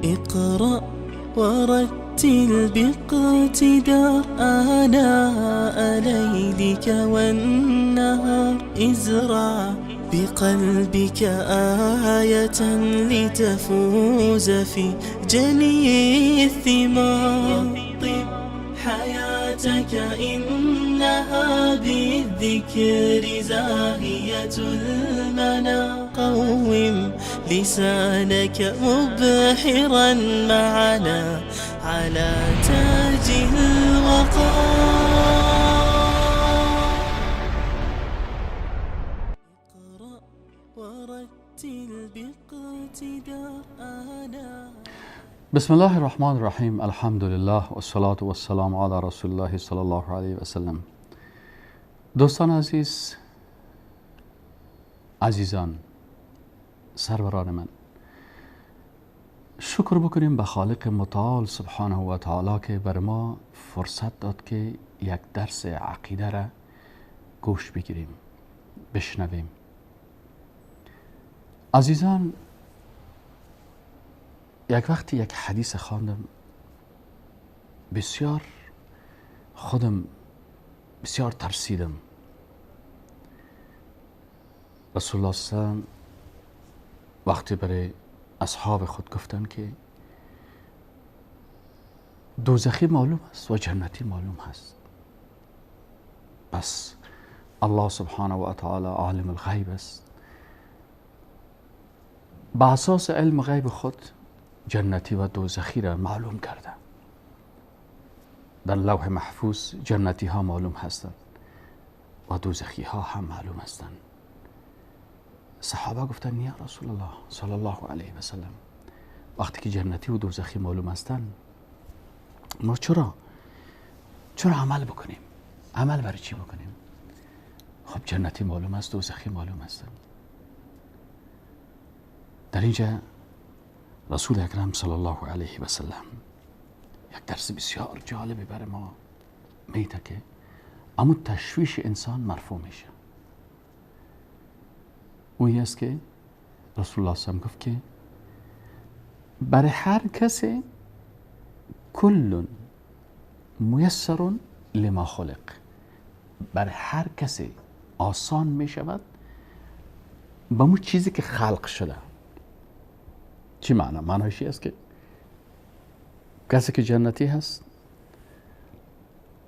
اقرأ ورتل باقتدار آناء ليلك والنهار. ازرع بقلبك آية لتفوز في جني الثمار. طب حياتك إنها بالذكر زاهية المنى. قوم لسانك مبحرا معنا على تاج الوقار. اقرأ ورتل باقتدار آناء. بسم الله الرحمن الرحیم. الحمد لله و الصلاة و السلام علی رسول الله صلی الله علیه و سلم. دوستان عزیز، عزیزان، سروران من، شکر بکنیم به خالق متعال سبحانه و تعالی که بر ما فرصت داد که یک درس عقیده را گوش بگیریم، بشنویم. عزیزان، یک وقتی یک حدیث خواندم، بسیار ترسیدم. رسول الله صلی الله علیه و وقتی برای اصحاب خود گفتن که دوزخی معلوم است و جنتی معلوم است، پس الله سبحانه و تعالی عالم الغیب است. با اساس علم غیب خود جنتی و دوزخی را معلوم کرده. در لوح محفوظ جنتی ها معلوم هستند و دوزخی ها هم معلوم هستند. صحابه گفتن یا رسول الله صلی الله علیه و سلم، وقتی که جنتی و دوزخی معلوم هستند، ما چرا عمل بکنیم؟ عمل برای چی بکنیم؟ خب جنتی معلوم است، دوزخی معلوم هستند. در اینجا رسول اکرم صلی الله علیه و سلم یک درس بسیار جالبی برای ما میده که اما تشویش انسان مرفوع میشه. اویی است که رسول الله صلی الله علیه و گفت که برای هر کسی کل میسر لما خلق، برای هر کسی آسان میشود به اون چیزی که خلق شده. چی معنی؟ معنیش است که کسی که جنتی هست،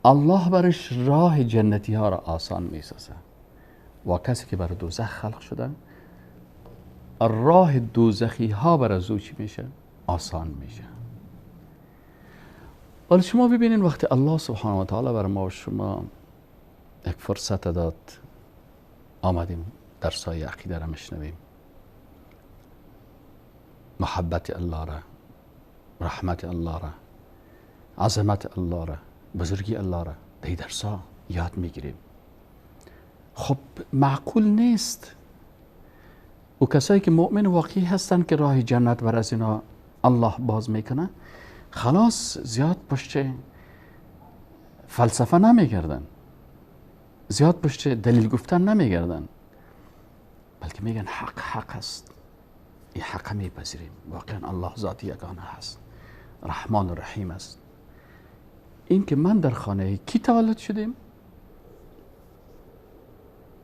الله برش راه جنتی ها را آسان میسازه، و کسی که برای دوزخ خلق شده، راه دوزخی ها برای او چی میشه؟ آسان میشه. ولی شما ببینین وقتی الله سبحانه و تعالی برای ما و شما یک فرصت داد، آمدیم درسای عقیده را میشنویم، محبت الله را، رحمت الله را، عظمت الله را، بزرگی الله را در درسا یاد میگیریم. خب معقول نیست و کسایی که مؤمن واقعی هستن که راه جنت بر از اینا الله باز میکنه، خلاص زیاد پشت فلسفه نمیگردن، زیاد پشت دلیل گفتن نمیگردن، بلکه میگن حق است، این حق میپذیریم. واقعا الله ذات یگانه هست، رحمان و رحیم است. این که من در خانه کی تولد شدیم،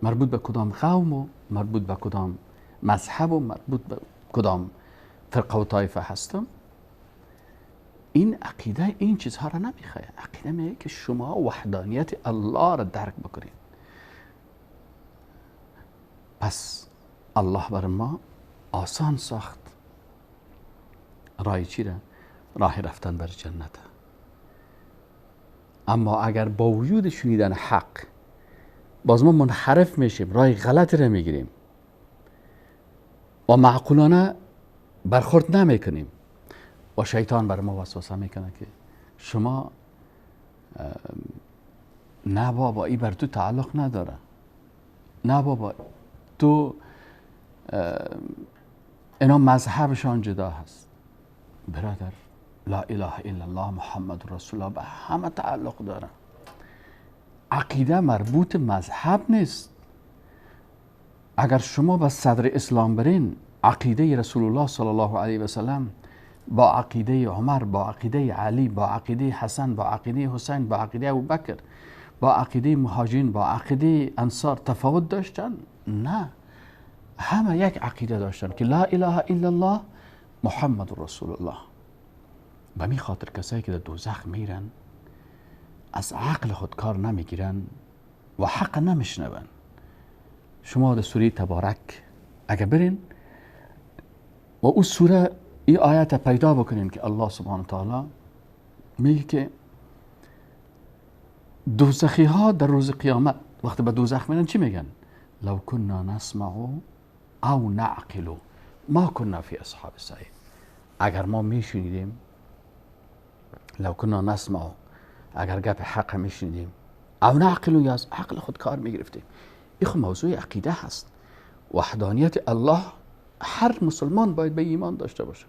مربوط به کدام قوم و مربوط به کدام مذهب و مربوط به کدام فرقه و طایفه هستم، این عقیده این چیزها را نمیخواه. عقیده میگه که شما وحدانیت الله را درک بکنید. پس الله بر ما آسان ساخت راه چی را؟ راه رفتن بر جنت. اما اگر با وجود شنیدن حق باز ما منحرف میشیم، راه غلط را میگیریم و معقولانه برخورد نمیکنیم، و شیطان بر ما وسوسه میکنه که شما نه بابا این بر تو تعلق نداره، نه بابا تو اینا مذهبشان جدا هست. برادر، لا اله الا الله محمد رسول الله به همه تعلق داره. عقیده مربوط مذهب نیست. اگر شما به صدر اسلام برین، عقیده رسول الله صلی الله علیه و سلم با عقیده عمر، با عقیده علی، با عقیده حسن، با عقیده حسین، با عقیده ابوبکر، با عقیده مهاجرین، با عقیده انصار تفاوت داشتن؟ نه، همه یک عقیده داشتن که لا اله الا الله محمد رسول الله. به می خاطر کسایی که در دوزخ میرن از عقل خود کار نمیگیرن و حق نمیشنون. شما در سوره تبارک اگه برین و اون سوره این آیت پیدا بکنین که الله سبحانه تعالی میگه که دوزخی ها در روز قیامت وقتی به دوزخ میرن چی میگن؟ لو كنا نسمع او نعقل ما كنا فی اصحاب السعیر. اگر ما میشنیدیم، لو كنا نسمع، اگر گپ حق میشنیدیم، او نعقل یا از عقل خود کار میگرفتیم. این خود موضوع عقیده هست. وحدانیت الله هر مسلمان باید به ایمان داشته باشه،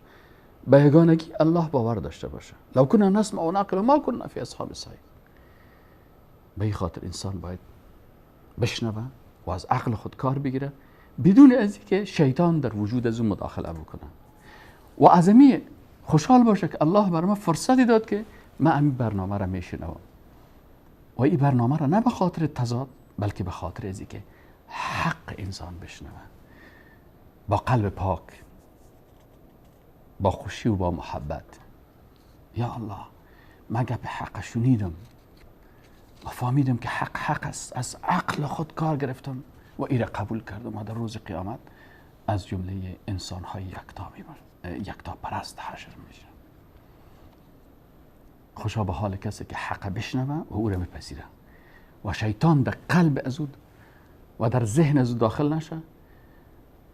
به یگانگی الله باور داشته باشه. لو كنا نسمع و نعقل ما كنا فی اصحاب السعیر. به این خاطر انسان باید بشنوه و از عقل خود کار بگیره بدون از اینکه شیطان در وجود از اون مداخله بکنه و از این خوشحال باشه که الله بر ما فرصتی داد که من این برنامه را میشنوم و این برنامه را نه به خاطر تضاد بلکه به خاطر از اینکه حق انسان بشنوه با قلب پاک، با خوشی و با محبت. یا الله من گپ حق شنیدم و فهمیدم که حق است، از عقل خود کار گرفتم و این را قبول کردم و در روز قیامت از جمله انسان های یکتا پرست حشر میشه. خوشا به حال کسی که حق بشنوه و او را بپذیره و شیطان در قلب از او و در ذهن از او داخل نشه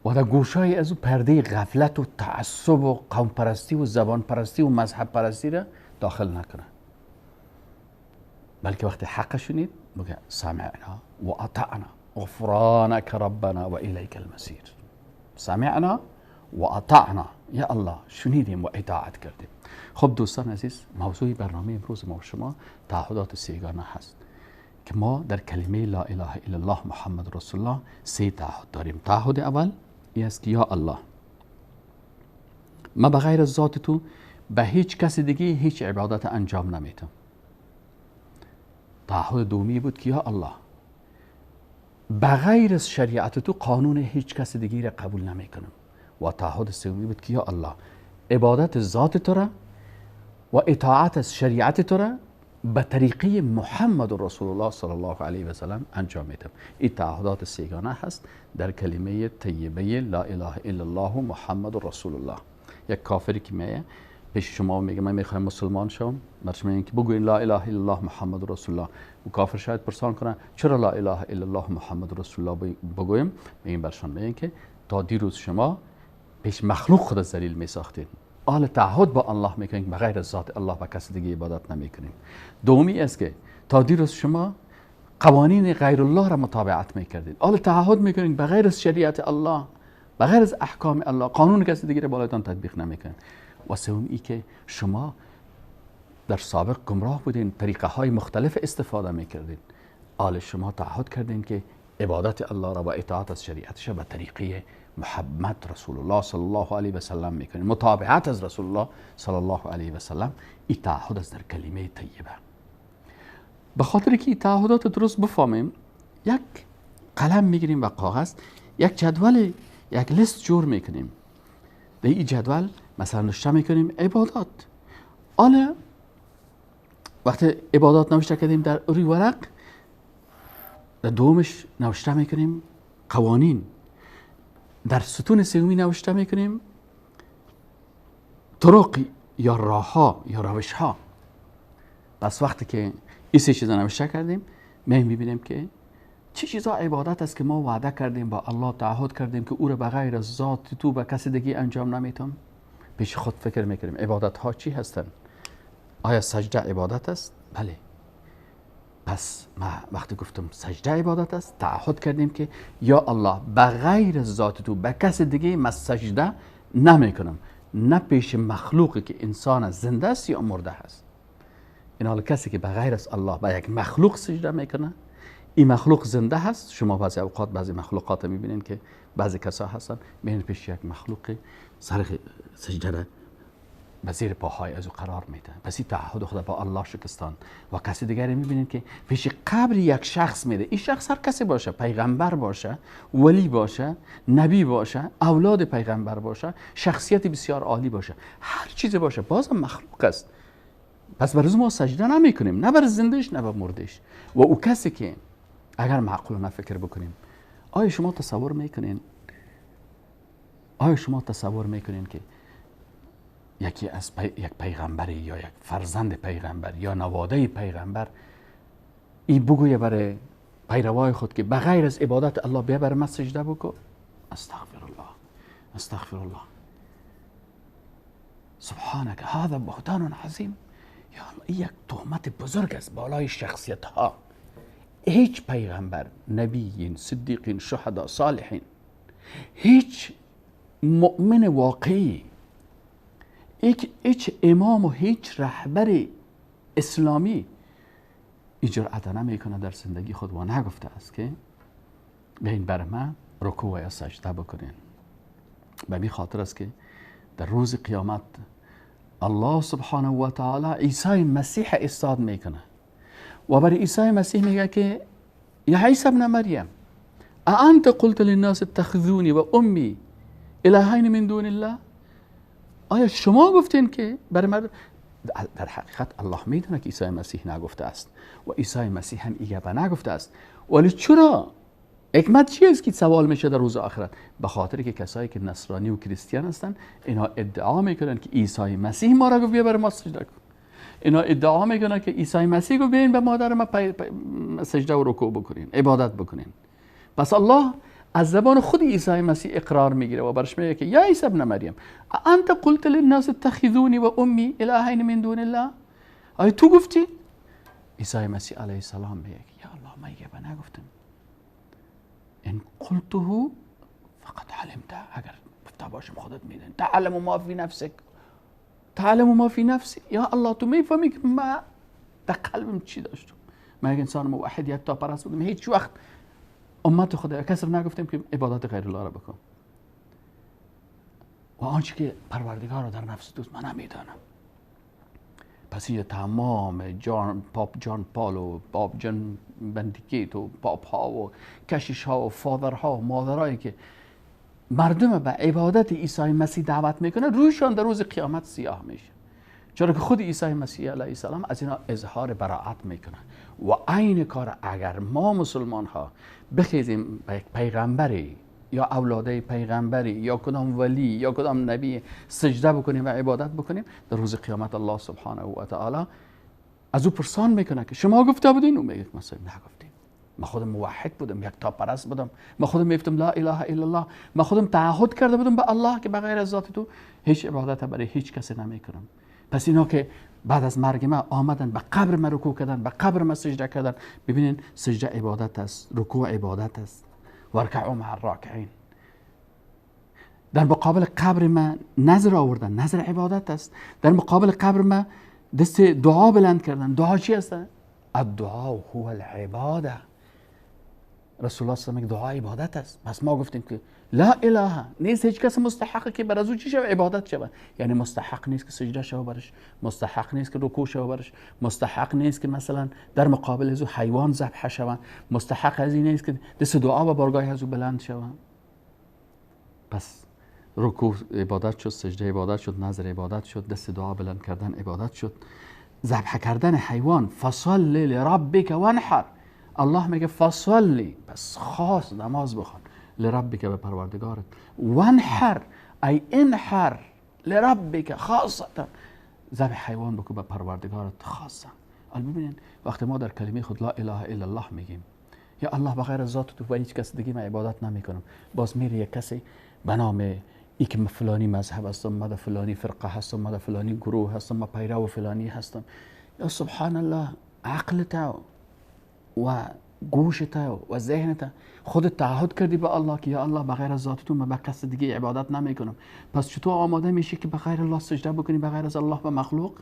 و در گوشای از او پرده غفلت و تعصب و قوم پرستی و زبان پرستی و مذهب پرستی را داخل نکنه، بلکه وقتی حق شنید بگه سمعنا و اطعنا غفرانک ربنا و الیک المصیر. سمعنا و اطعنا، یا الله شنیدیم و اطاعت کردیم. خب دوستان عزیز، موضوع برنامه امروز ما و شما تعهدات سیگانه هست که ما در کلمه لا اله الا الله محمد رسول الله 3 تعهد داریم. تعهد اول این است که یا الله ما بغیر از ذات تو به هیچ کس دیگه هیچ عبادت انجام نمیدم. تعهد دومی بود که یا الله بغیر از شریعت تو قانون هیچ کس دیگه را قبول نمیکنم. و تعهد سومی بود که یا الله عبادت ذات تو را و اطاعت از شریعت تو را به طریقه محمد رسول الله صلی الله علیه و سلم انجام میدم. این تعهدات سیگانه هست در کلمه طیبه لا اله الا الله محمد رسول الله. یک کافری که میگه پیش شما میگه من میخوایم مسلمان شم، برش میگن که بگوین لا اله الا الله محمد رسول الله. و کافر شاید پرسان کنه چرا لا اله الا الله محمد رسول الله بگویم؟ میگن برشان میگن که تا دیروز شما پیش مخلوق خود ذلیل میساختین، حال تعهد با الله میکنین بغیر از ذات الله و کسی دیگه عبادت نمیکنین. دومی است که تا دیروز شما قوانین غیر الله را متابعت میکردین، حال تعهد میکنین بغیر از شریعت الله، بغیر از احکام الله قانون کسی دیگه را بالاتان تطبیق نمیکنین. و سومی که شما در سابق گمراه بودین، طریقه های مختلف استفاده میکردین، حال شما تعهد کردین که عبادت الله را و اطاعت از شریعتش به طریقه محمد رسول الله صلی الله علیه و سلم میکنین، متابعت از رسول الله صلی الله علیه و سلم. این تعهد است در کلمه طیبه. به خاطر که این تعهدات درست بفهمیم، یک قلم میگیریم و کاغذ، یک جدول، یک لیست جور میکنیم. در این جدول مثلا نوشته میکنیم عبادات. حالا وقتی عبادات نوشته کردیم در روی ورق، در دومش نوشته میکنیم قوانین، در ستون سومی نوشته میکنیم طرق یا راهها یا روشها. پس وقتی که این 3 چیزا نوشته کردیم میبینیم که چه چیزا عبادت است که ما وعده کردیم با الله، تعهد کردیم که او را بغیر از ذات تو به کسی دیگه انجام نمیتم. پیش خود فکر میکنیم عبادت ها چی هستن؟ آیا سجده عبادت است؟ بله. پس ما وقتی گفتم سجده عبادت است، تعهد کردیم که یا الله بغیر از ذات تو به کسی دیگه من سجده نمیکنم، نه پیش مخلوقی که انسان زنده است یا مرده است. این حال کسی که بغیر از الله به یک مخلوق سجده میکنه، این مخلوق زنده هست. شما بعضی اوقات بعضی مخلوقات میبینین که بعضی کسا هستن میبینین پیش یک مخلوق سر سجده را به زیر پاهای از او قرار میده. پس این تعهد خدا با الله شکستان. و کسی دیگری میبینید که پیش قبر یک شخص میده. این شخص هر کسی باشه، پیغمبر باشه، ولی باشه، نبی باشه، اولاد پیغمبر باشه، شخصیت بسیار عالی باشه، هر چیزی باشه، بازم مخلوق است. پس برای ما سجده نمی کنیم، نه بر زندهش نه بر مردش. و او کسی که اگر معقولانه فکر بکنیم، آیا شما تصور میکنین که یکی از یک پیغمبری یا یک فرزند پیغمبر یا نواده پیغمبر این بگویه برای پیروای خود که بغیر از عبادت الله بیا برای من سجده بکن؟ استغفر الله سبحانك هذا بهتان عظیم. یا الله یک تهمت بزرگ است بالای شخصیت ها. هیچ پیغمبر، نبیین، صدیقین، شهدا، صالحین، هیچ مؤمن واقعی، هیچ امام و هیچ رهبر اسلامی این جرأت نمیکنه در زندگی خود و نگفته است که به این بر من رکوع یا سجده بکنین. به این خاطر است که در روز قیامت الله سبحانه و تعالی عیسی مسیح استاد میکنه و برای عیسی مسیح میگه که یا عیسی ابن مریم اانت قلت للناس اتخذوني و امی الهین من دون الله؟ آیا شما گفتین که برای مردم؟ در حقیقت الله میدونه که عیسی مسیح نگفته است و عیسی مسیح هم ایگه نگفته است. ولی چرا؟ حکمت چی است که سوال میشه در روز آخرت؟ به خاطر که کسایی که نصرانی و کریستیان هستن اینا ادعا میکنن که عیسی مسیح ما را گفت بیا برای ما سجده کن. اینا ادعا میکنن که عیسی مسیح گفت بیاین به مادر ما سجده و رکوع بکنین، عبادت بکنین. پس الله از زبان خود عیسی مسیح اقرار میگیره و برش میگه که یا عیسی ابن مریم انت قلت للناس اتخذوني و امی الهین من دون الله؟ آیا تو گفتی؟ عیسی مسیح علیه السلام میگه یا الله من یه نگفتم. ان قلته فقط علمته، اگر گفته باشم خودت میدونی. تعلم ما فی نفسک، تعلم ما فی نفسی. یا الله تو میفهمی که من در قلبم چی داشتم. من یک انسان موحد یکتا پرست بودم، هیچ وقت امت خدا کسی نگفتیم که عبادت غیر الله را بکن. و آنچه که پروردگار را در نفس دوست من نمیدانم. پس این تمام پاپ جان پال و پاپ جان بندیکیت و پاپ ها و کشیش ها و فادر ها و مادرهایی که مردم به عبادت عیسی مسیح دعوت میکنه رویشان در روز قیامت سیاه میشه. چرا که خود عیسی مسیح علیه السلام از اینا اظهار براءت میکنه. و عین کار اگر ما مسلمان ها بخیزیم به یک پیغمبری یا اولاده پیغمبری یا کدام ولی یا کدام نبی سجده بکنیم و عبادت بکنیم، در روز قیامت الله سبحانه و تعالی از او پرسان میکنه که شما گفته بودین؟ او میگه مثلا نگفتیم، من خودم موحد بودم، یک تا پرست بودم، من خودم میگفتم لا اله الا الله، من خودم تعهد کرده بودم به الله که بغیر از ذات تو هیچ عبادت برای هیچ کسی نمیکنم. پس اینا که بعد از مرگ ما آمدن به قبر ما رکوع کردن، به قبر ما سجده کردن، ببینین سجده عبادت است، رکوع عبادت است. ورکعوا مع الراکعین. در مقابل قبر ما نظر آوردن، نظر عبادت است. در مقابل قبر ما دست دعا بلند کردن. دعا چی است؟ الدعاء هو العباده. رسول الله صلی الله علیه و آله دعا عبادت است. پس ما گفتیم که لا اله، نیست هیچ کس مستحق که بر از او چی شود؟ عبادت شود. یعنی مستحق نیست که سجده شود برش، مستحق نیست که رکوع شود برش، مستحق نیست که مثلا در مقابل از او حیوان ذبح شود، مستحق از این نیست که دست دعا به بارگاه از او بلند شود. پس رکوع عبادت شد، سجده عبادت شد، نظر عبادت شد، دست دعا بلند کردن عبادت شد، ذبح کردن حیوان. فصل لربک وانحر. الله میگه فصلی، پس خاص نماز بخوان، لربک به پروردگارت، وانحر ای انحر لربک خاصتا، ذبح حیوان بکن به پروردگارت خاصا. حالا ببینین وقتی ما در کلمه خود لا اله الا الله میگیم، یا الله بغیر از ذات تو و هیچ کس دیگه من عبادت نمیکنم، باز میره یک کسی به نام ای که فلانی مذهب هستم، من فلانی فرقه هستم، من فلانی گروه هستم، من پیرو فلانی هستم. یا سبحان الله، عقلت و گوشت و ذهنت خودت تعهد کردی به الله که یا الله بغیر از ذات تو من به کس دیگه عبادت نمیکنم. پس چطور آماده میشی که بغیر الله سجده بکنی، بغیر از الله به مخلوق؟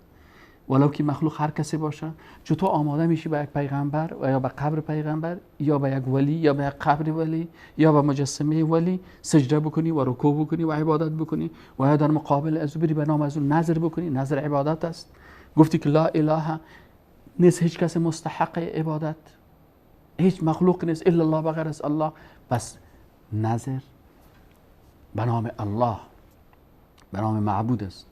ولو که مخلوق هر کسی باشه. چطور آماده میشی به یک پیغمبر و یا به قبر پیغمبر یا به یک ولی یا به یک قبر ولی یا به مجسمه ولی سجده بکنی و رکوع بکنی و عبادت بکنی و یا در مقابل از بری به نام از اون نظر بکنی؟ نظر عبادت است. گفتی که لا اله نیست هیچ کس مستحق عبادت، هیچ مخلوق نیست الا الله بغیر از الله. پس نظر به نام الله، به نام معبود است.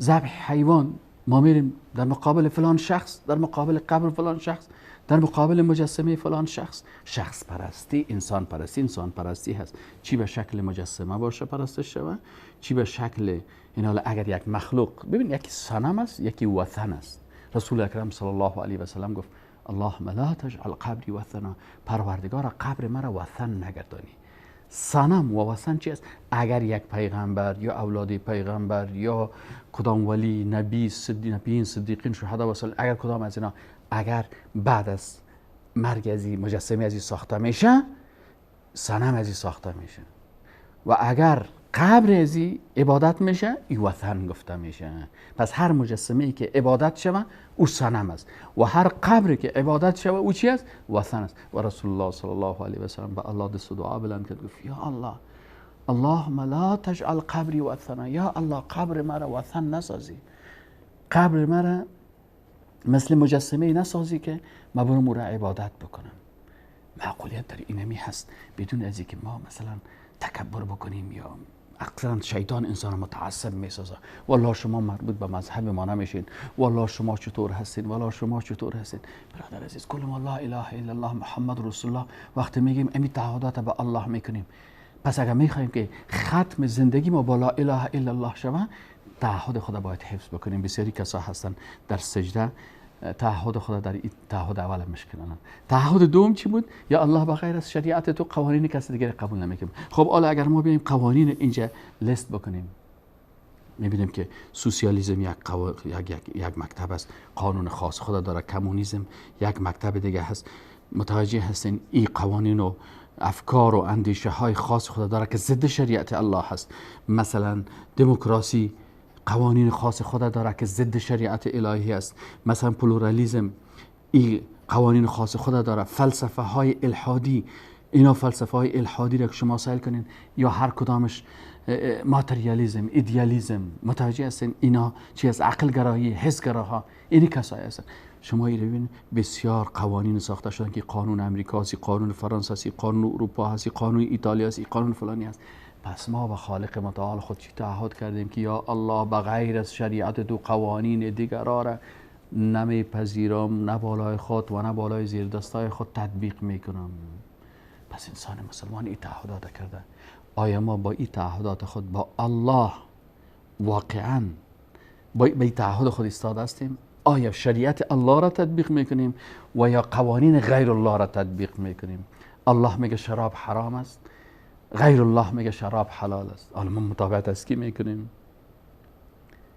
ذبح حیوان، ما میریم در مقابل فلان شخص، در مقابل قبر فلان شخص، در مقابل مجسمه فلان شخص. شخص پرستی، انسان پرستی، انسان پرستی هست. چی به شکل مجسمه باشه پرستش شوه، چی به شکل این. اگر یک مخلوق، ببین یکی صنم است یکی وثن است. رسول اکرم صلی الله علیه و سلم گفت اللهم لا تجعل قبری وثنا، پروردگار قبر مرا وثن نگردانی. صنم و وثن چی است؟ اگر یک پیغمبر یا اولاد پیغمبر یا کدام ولی نبی نبیین صدیقین شهدا و صالحین، اگر کدام از اینا اگر بعد از مرگ ازی مجسمه ازی ساخته میشه، صنم ازی ساخته میشه. و اگر قبر ازی عبادت میشه، ای وثن گفته میشه. پس هر مجسمه ای که عبادت شوه او صنم است و هر قبری که عبادت شوه او چی است؟ وثن است. و رسول الله صلی الله علیه و سلم به الله دست دعا بلند کرد، گفت یا الله اللهم لا تجعل قبری وثنا، یا الله قبر مرا وثن نسازی، قبر مرا مثل مجسمه نسازی که ما برم او را عبادت بکنم. معقولیت در اینمی هست بدون از اینکه ما مثلا تکبر بکنیم یا اکثرا شیطان انسان متعصب میسازه. والله شما مربوط به مذهب ما نمیشین، والله شما چطور هستین، والله شما چطور هستین. برادر عزیز، کل ما لا اله الا الله محمد رسول الله وقتی میگیم امی تعهدات به الله میکنیم. پس اگر میخوایم که ختم زندگی ما با لا اله الا الله شوه، تعهد خدا باید حفظ بکنیم. بسیاری کسا هستن در سجده تعهد خدا در این تعهد اول مشکنن. تعهد دوم چی بود؟ یا الله بغیر از شریعت تو قوانین کسی دیگه قبول نمیکنیم. خب حالا اگر ما بیایم قوانین اینجا لیست بکنیم، میبینیم که سوسیالیسم یک مکتب است، قانون خاص خدا داره. کمونیسم یک مکتب دیگه هست. متوجه هستین این قوانین و افکار و اندیشه های خاص خدا داره که ضد شریعت الله هست. مثلا دموکراسی قوانین خاص خدا داره که ضد شریعت الهی است. مثلا پلورالیسم این قوانین خاص خدا داره. فلسفه های الحادی، اینا فلسفه های الحادی را که شما سائل کنین یا هر کدامش ماتریالیسم، ایدئالیسم، متوجه هستین اینا چی از عقل گرایی، حس گراها، اینی کسایی هستن. شما این ببین بسیار قوانین ساخته شدن که قانون امریکا هستی، قانون فرانسه هستی، قانون اروپا هستی، قانون ایتالیا هستی، قانون فلانی هست. پس ما به خالق متعال خود چی تعهد کردیم که یا الله بغیر از شریعت تو قوانین دیگران را نمیپذیرم، نه بالای خود و نه بالای زیر دستای خود تطبیق میکنم. پس انسان مسلمان این تعهدات کرده. آیا ما با این تعهدات خود با الله واقعا با این تعهد خود ایستاده هستیم؟ آیا شریعت الله را تطبیق میکنیم و یا قوانین غیر الله را تطبیق میکنیم؟ الله میگه شراب حرام است، غیر الله میگه شراب حلال است. حالا ما مطابقت از کی میکنیم؟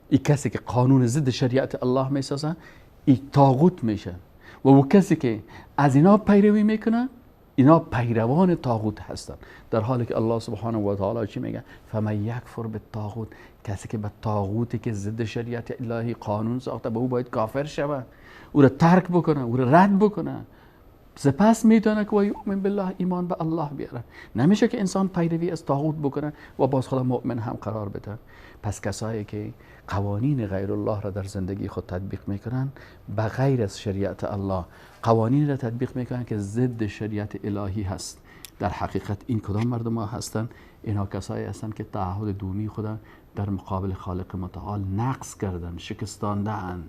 این کسی که قانون ضد شریعت الله میسازه این طاغوت میشه و او کسی که از اینا پیروی میکنه اینا پیروان طاغوت هستند. در حالی که الله سبحانه و تعالی چی میگه؟ فمن یکفر بالطاغوت، کسی که به طاغوتی که ضد شریعت الهی قانون ساخته به او باید کافر شود، او را ترک بکنه، او را رد بکنه. سپس میتونه که یؤمن بالله، ایمان به الله بیاره. نمیشه که انسان پیروی از طاغوت بکنه و باز خدا مؤمن هم قرار بده. پس کسایی که قوانین غیر الله را در زندگی خود تطبیق میکنن، به غیر از شریعت الله قوانین را تطبیق میکنن که ضد شریعت الهی هست، در حقیقت این کدام مردم ها هستن؟ اینا کسایی هستن که تعهد دومی خدا در مقابل خالق متعال نقض کردن، شکستاندن.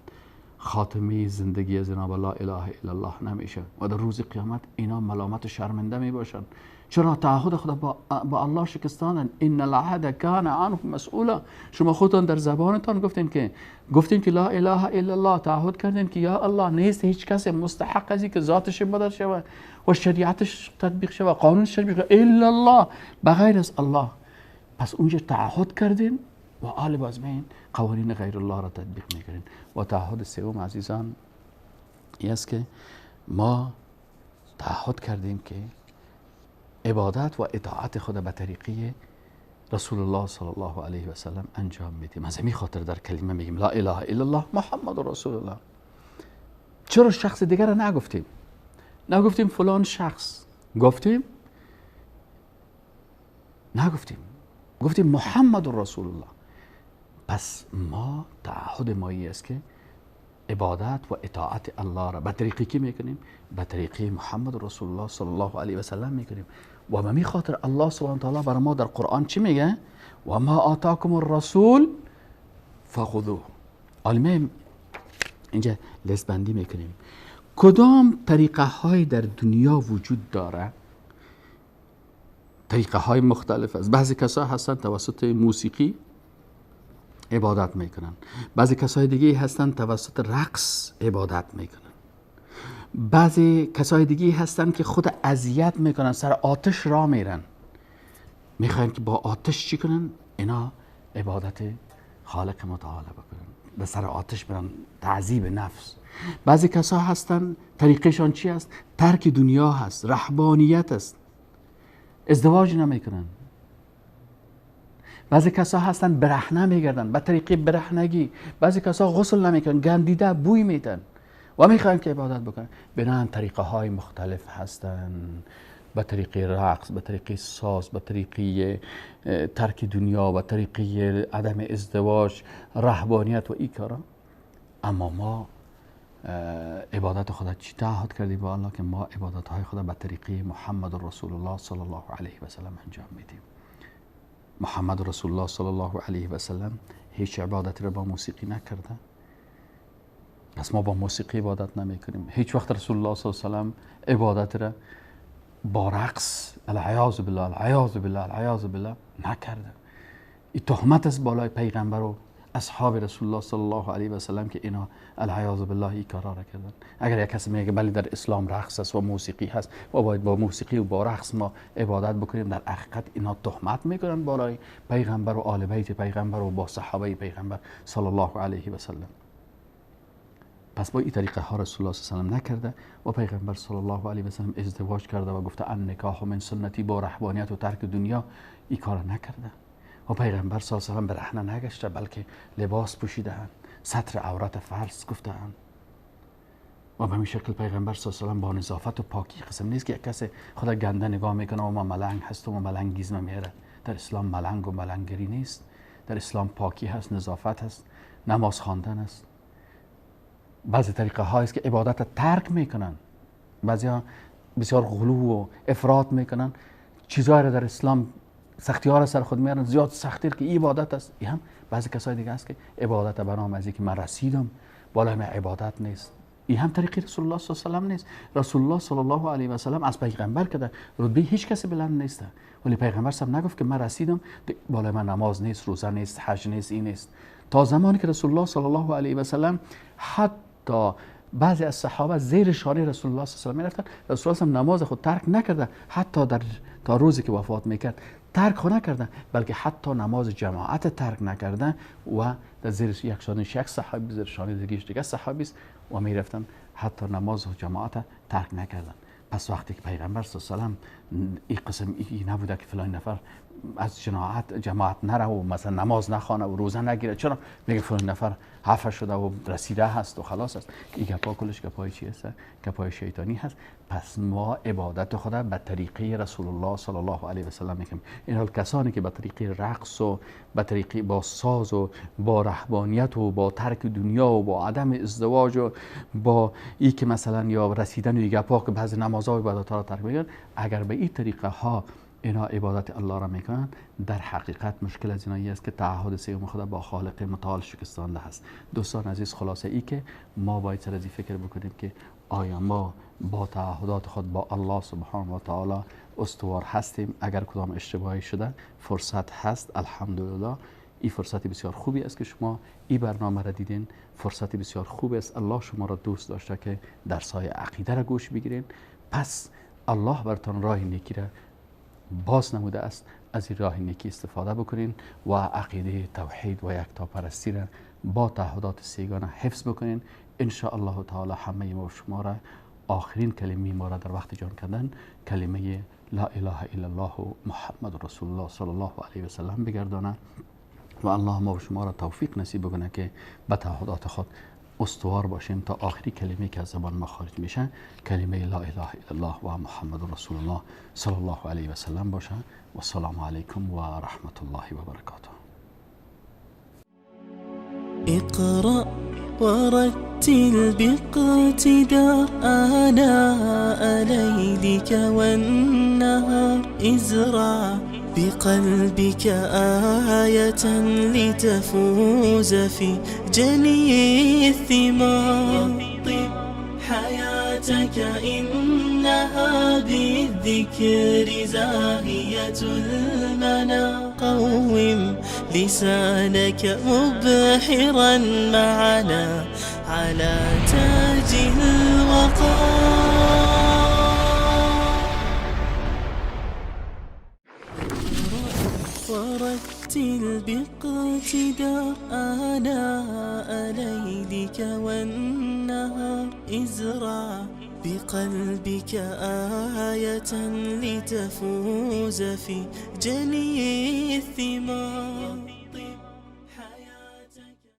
خاتمه زندگی از جناب لا اله الا الله نمیشه و در روز قیامت اینا ملامت و شرمنده میباشن. چرا؟ تعهد خدا با الله شکستانن. ان العهد کان عنه مسئولا. شما خودتان در زبانتان گفتین که لا اله الا الله، تعهد کردین که یا الله نیست هیچ کس مستحق ازی که ذاتش عبادت شود و شریعتش تطبیق شود، قانونش تطبیق شود الا الله، بغیر از الله. پس اونجا تعهد کردین و آل بازمین قوانین غیر الله را تطبیق میکنین. و تعهد سوم عزیزان این است که ما تعهد کردیم که عبادت و اطاعت خدا به طریقه رسول الله صلی الله علیه و سلم انجام میدیم. از همین خاطر در کلمه میگیم لا اله الا الله محمد رسول الله. چرا شخص دیگر رو نگفتیم؟ نگفتیم فلان شخص، گفتیم نگفتیم، گفتیم محمد رسول الله. پس ما تعهد ما است که عبادت و اطاعت الله را به طریقی که میکنیم؟ به طریقی محمد رسول الله صلی الله علیه و سلم میکنیم. و به می خاطر الله سبحانه و تعالی برای ما در قرآن چی میگه؟ و ما آتاکم الرسول فخذوه. علمه اینجا لیست بندی میکنیم کدام طریقه های در دنیا وجود داره. طریقه های مختلف است. بعضی کسا هستن توسط موسیقی عبادت میکنن، بعضی کسای دیگه هستن توسط رقص عبادت میکنن، بعضی کسای دیگه هستن که خود اذیت میکنن، سر آتش را میرن، میخواین که با آتش چی کنن؟ اینا عبادت خالق متعال بکنن، به سر آتش برن، تعذیب نفس. بعضی کسا هستن طریقشان چی است؟ ترک دنیا هست، رهبانیت است، ازدواج نمیکنن. بعضی کسا هستن برهنه میگردن، به طریق برهنگی. بعضی کسا غسل نمیکنن، گندیده بوی میدن و میخوان که عبادت بکنن. بنان طریقه های مختلف هستن، به طریق رقص، به طریق ساز، به طریق ترک دنیا، به طریق عدم ازدواج، رهبانیت و این کارا. اما ما عبادت خدا چی تعهد کردیم با الله که ما عبادت های خدا به طریق محمد رسول الله صلی الله علیه و سلم انجام میدیم. محمد رسول الله صلی الله علیه و سلم هیچ عبادتی را با موسیقی نکرده، پس ما با موسیقی عبادت نمی کنیم. هیچ وقت رسول الله صلی الله علیه و سلم عبادت را با رقص العیاذ بالله العیاذ بالله العیاذ بالله نکرده. این تهمت است بالای پیغمبر و اصحاب رسول الله صلی الله علیه و سلم که اینا العیاذ بالله این کارا را کردن. اگر یک کسی میگه بله در اسلام رقص است و موسیقی هست و باید با موسیقی و با رقص ما عبادت بکنیم، در حقیقت اینا تهمت میکنن بالای پیغمبر و آل بیت پیغمبر و با صحابه پیغمبر صلی الله علیه و سلم. پس با این طریقه ها رسول الله صلی الله علیه و سلم نکرده و پیغمبر صلی الله علیه و سلم ازدواج کرده و گفته ان نکاح من سنتی، با رهبانیت و ترک دنیا این کار نکرده. و پیغمبر صلی الله علیه و سلم برهنه نگشته، بلکه لباس پوشیده‌اند، ستر عورت فرض گفته‌اند. و به این شکل پیغمبر صلی الله علیه و سلم با نظافت و پاکی قسم نیست که یک کسی خدا گنده نگاه میکنه و ما ملنگ هست و ما ملنگیزم میاره. در اسلام ملنگ و ملنگری نیست. در اسلام پاکی هست، نظافت هست، نماز خواندن است. بعضی طریقه هایی است که عبادت ترک میکنن، بعضیا بسیار غلو و افراط میکنن، چیزایی را در اسلام سختی ها را سر خود میارن، زیاد سختی که این عبادت است. این هم بعضی کسای دیگه است که عبادت به نام از اینکه من رسیدم بالای من عبادت نیست. این هم طریق رسول الله صلی الله علیه و سلم نیست. رسول الله صلی الله علیه و سلم از پیغمبر که رتبه هیچ کسی بلند نیست، ولی پیغمبر صلی نگفت که من رسیدم بالای من نماز نیست، روزه نیست، حج نیست، این نیست. تا زمانی که رسول الله صلی الله علیه و سلم حتی بعضی از صحابه زیر شانه رسول الله صلی الله علیه و سلم میرفتن، رسول الله نماز خود ترک نکرده، حتی تا روزی که وفات میکرد ترک خود نکردن، بلکه حتی نماز جماعت ترک نکردن و در زیر یک شانه یک صحابی، زیر شانه دیگه صحابی است و میرفتن، حتی نماز جماعت ترک نکردن. پس وقتی که پیغمبر صلی الله علیه و سلم این قسم ای نبوده که فلان نفر از جماعت نره و مثلا نماز نخوانه و روزه نگیره، چرا میگه فلان نفر حفظ شده و رسیده هست و خلاص است. این گپا کلش گپای چی هست؟ گپای شیطانی هست. پس ما عبادت خدا به طریقه رسول الله صلی الله علیه و سلم میکنیم. این حال کسانی که به طریقه رقص و به طریقه با ساز و با رهبانیت و با ترک دنیا و با عدم ازدواج و با این که مثلا یا رسیدن و گپا که بعضی نمازها و عبادت‌ها را ترک میکنن، اگر به این طریقه ها اینا عبادت الله را میکنن، در حقیقت مشکل از اینایی است که تعهد سیوم خدا با خالق متعال شکستانده هست. دوستان عزیز، خلاصه ای که ما باید سر از فکر بکنیم که آیا ما با تعهدات خود با الله سبحانه و تعالی استوار هستیم؟ اگر کدام اشتباهی شده فرصت هست، الحمدلله این فرصت بسیار خوبی است که شما این برنامه را دیدین. فرصت بسیار خوبی است، الله شما را دوست داشته که درس‌های عقیده را گوش بگیرین. پس الله براتون راه نیکی را باز نموده است، از این راه نیکی استفاده بکنین و عقیده توحید و یکتاپرستی را با تعهدات سیگانه حفظ بکنین. ان شاء الله تعالی همه ما و شما را آخرین کلمه ما را در وقت جان کردن کلمه لا اله الا الله محمد رسول الله صلی الله علیه و سلم بگردانند و الله ما و شما را توفیق نصیب بکنه که به تعهدات خود استوار باشیم تا آخری کلمه که از زبان ما خارج میشه کلمه لا اله الا الله و محمد رسول الله صلی الله علیه و سلم باشه. و السلام علیکم و رحمت الله و برکاته. اقرأ ورتل باقتداء آناء ليلك والنهار ازرع بقلبك آية لتفوز في جني الثمار. طب حياتك إنها بالذكر زاهية المنى. قوم لسانك مبحرا معنا على تاج الوقار. ورتل باقتداء آناء ليلك والنهار ازرع بقلبك آية لتفوز في جني الثمار.